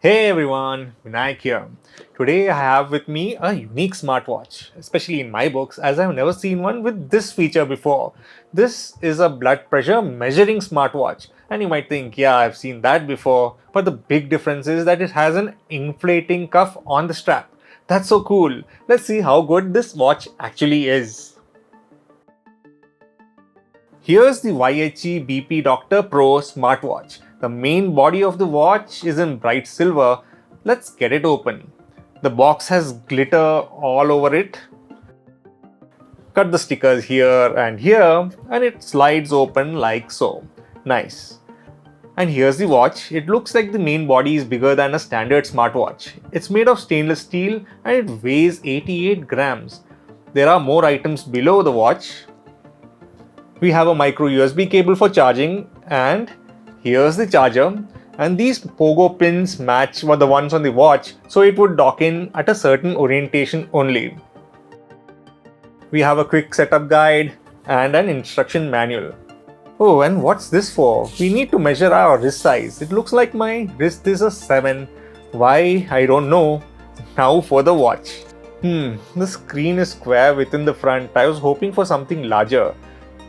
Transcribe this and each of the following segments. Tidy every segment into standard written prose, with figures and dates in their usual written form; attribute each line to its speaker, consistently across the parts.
Speaker 1: Hey everyone, Vinayak here. Today I have with me a unique smartwatch, especially in my books, as I've never seen one with this feature before. This is a blood pressure measuring smartwatch, and you might think, yeah, I've seen that before, but the big difference is that it has an inflating cuff on the strap. That's so cool. Let's see how good this watch actually is. Here's the YHE BP Doctor Pro smartwatch. The main body of the watch is in bright silver. Let's get it open. The box has glitter all over it. Cut the stickers here, and it slides open like so. Nice. And here's the watch. It looks like the main body is bigger than a standard smartwatch. It's made of stainless steel and it weighs 88 grams. There are more items below the watch. We have a micro USB cable for charging, and here's the charger. And these pogo pins match the ones on the watch, so it would dock in at a certain orientation only. We have a quick setup guide and an instruction manual. Oh, and what's this for? We need to measure our wrist size. It looks like my wrist is a 7. Why? I don't know. Now for the watch. The screen is square within the front. I was hoping for something larger.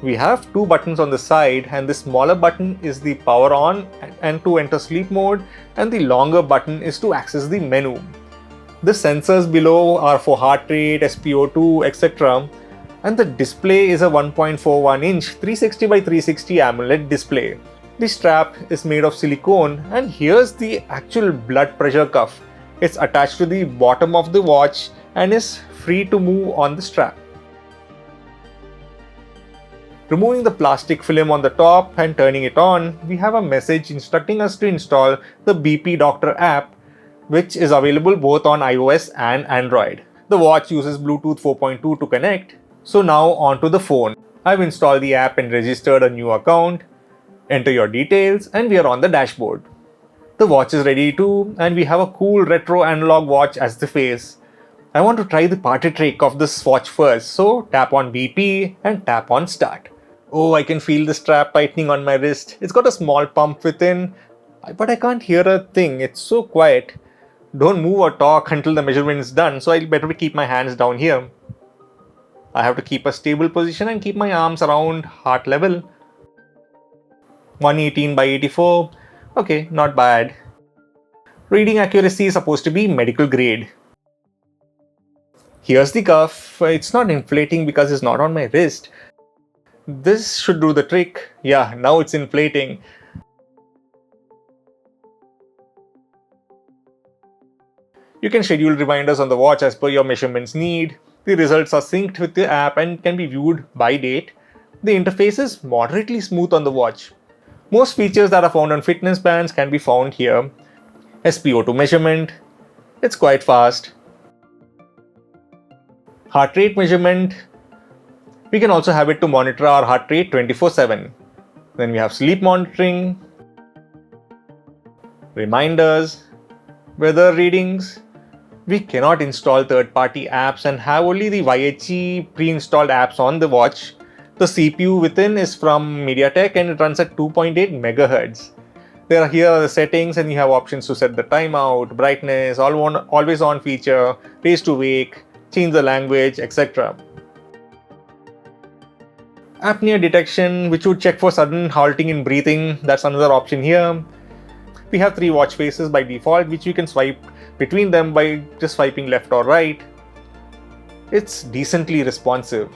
Speaker 1: We have two buttons on the side, and the smaller button is the power on and to enter sleep mode, and the longer button is to access the menu. The sensors below are for heart rate, SpO2, etc. And the display is a 1.41 inch 360 by 360 AMOLED display. The strap is made of silicone, and here's the actual blood pressure cuff. It's attached to the bottom of the watch and is free to move on the strap. Removing the plastic film on the top and turning it on, we have a message instructing us to install the BP Doctor app, which is available both on iOS and Android. The watch uses Bluetooth 4.2 to connect. So now onto the phone. I've installed the app and registered a new account. Enter your details and we are on the dashboard. The watch is ready too, and we have a cool retro analog watch as the face. I want to try the party trick of this watch first, so tap on BP and tap on start. Oh, I can feel the strap tightening on my wrist. It's got a small pump within, but I can't hear a thing. It's so quiet. Don't move or talk until the measurement is done, so I'll better keep my hands down here. I have to keep a stable position and keep my arms around heart level. 118 by 84. Okay, not bad. Reading accuracy is supposed to be medical grade. Here's the cuff. It's not inflating because it's not on my wrist. This should do the trick. Yeah, now it's inflating. You can schedule reminders on the watch as per your measurements need. The results are synced with the app and can be viewed by date. The interface is moderately smooth on the watch. Most features that are found on fitness bands can be found here. SpO2 measurement. It's quite fast. Heart rate measurement. We can also have it to monitor our heart rate 24/7. Then we have sleep monitoring, reminders, weather readings. We cannot install third-party apps and have only the YHE pre-installed apps on the watch. The CPU within is from MediaTek and it runs at 2.8 MHz. Here are the settings, and you have options to set the timeout, brightness, always on feature, raise to wake, change the language, etc. Apnea detection, which would check for sudden halting in breathing. That's another option here. We have 3 watch faces by default, which you can swipe between them by just swiping left or right. It's decently responsive.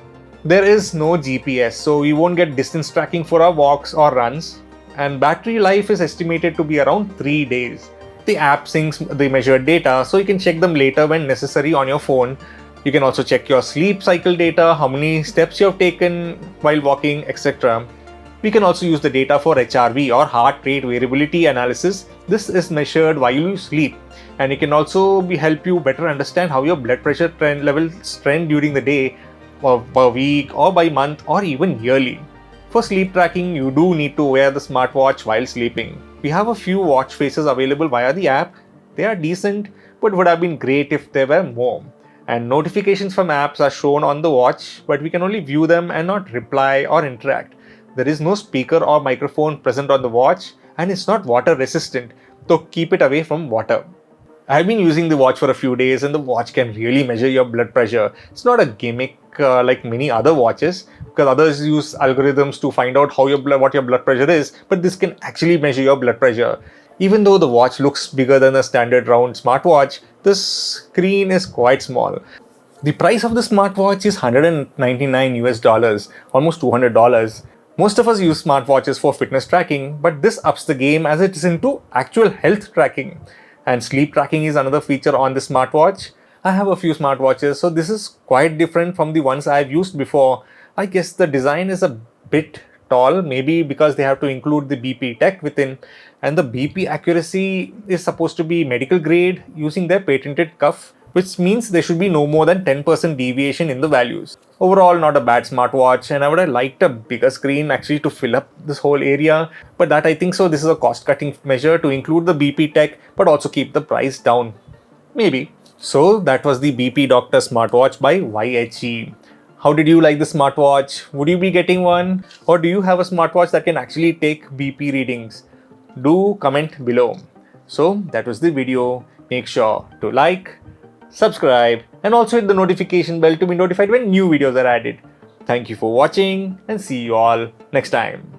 Speaker 1: There is no GPS, so we won't get distance tracking for our walks or runs. And battery life is estimated to be around 3 days. The app syncs the measured data, so you can check them later when necessary on your phone. You can also check your sleep cycle data, how many steps you have taken while walking, etc. We can also use the data for HRV or heart rate variability analysis. This is measured while you sleep, and it can also help you better understand how your blood pressure levels trend during the day, or per week, or by month, or even yearly. For sleep tracking, you do need to wear the smartwatch while sleeping. We have a few watch faces available via the app. They are decent, but would have been great if there were more. And notifications from apps are shown on the watch, but we can only view them and not reply or interact. There is no speaker or microphone present on the watch, and it's not water resistant, so keep it away from water. I've been using the watch for a few days and the watch can really measure your blood pressure. It's not a gimmick like many other watches, because others use algorithms to find out what your blood pressure is, but this can actually measure your blood pressure. Even though the watch looks bigger than a standard round smartwatch, the screen is quite small. The price of the smartwatch is $199 US, almost $200. Most of us use smartwatches for fitness tracking, but this ups the game as it is into actual health tracking. And sleep tracking is another feature on the smartwatch. I have a few smartwatches, so this is quite different from the ones I've used before. I guess the design is a bit tall, maybe because they have to include the BP tech within, and the BP accuracy is supposed to be medical grade using their patented cuff, which means there should be no more than 10% deviation in the values. Overall, not a bad smartwatch, and I would have liked a bigger screen actually to fill up this whole area, but that I think so this is a cost-cutting measure to include the BP tech but also keep the price down. Maybe. So that was the BP Doctor smartwatch by YHE. How did you like the smartwatch? Would you be getting one? Or do you have a smartwatch that can actually take BP readings? Do comment below. So that was the video. Make sure to like, subscribe, and also hit the notification bell to be notified when new videos are added. Thank you for watching and see you all next time.